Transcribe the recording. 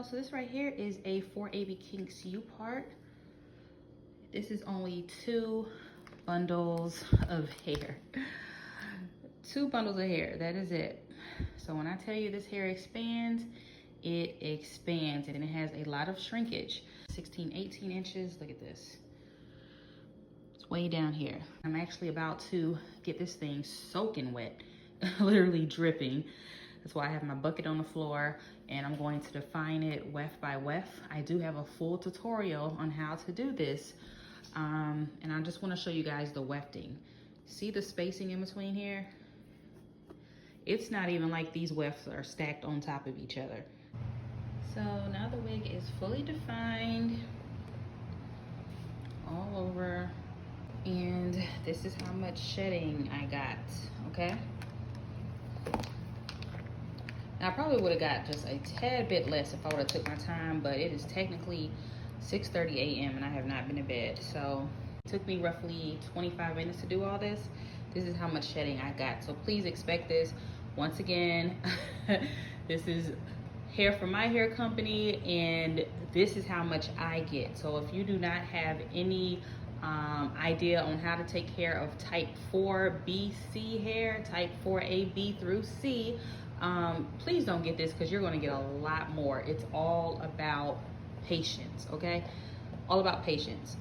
y'all, so this right here is a 4AB Kinks U part. This is only 2 bundles of hair. 2 bundles of hair, that is it. So when I tell you this hair expands, it expands, and it has a lot of shrinkage. 16, 18 inches, look at this. It's way down here. I'm actually about to get this thing soaking wet, literally dripping. That's why I have my bucket on the floor, and I'm going to define it weft by weft. I do have a full tutorial on how to do this, and I just want to show you guys the wefting. See the spacing in between here? It's not even like these wefts are stacked on top of each other. So now the wig is fully defined all over, and this is how much shedding I got, okay? I probably would have got just a tad bit less if I would have took my time, but it is technically 6:30 a.m. and I have not been to bed. So it took me roughly 25 minutes to do all this. This is how much shedding I got. So please expect this. Once again, this is hair from my hair company, and this is how much I get. So if you do not have any idea on how to take care of type 4BC hair, type 4AB through C, please don't get this, because you're going to get a lot more. It's all about patience, okay? All about patience.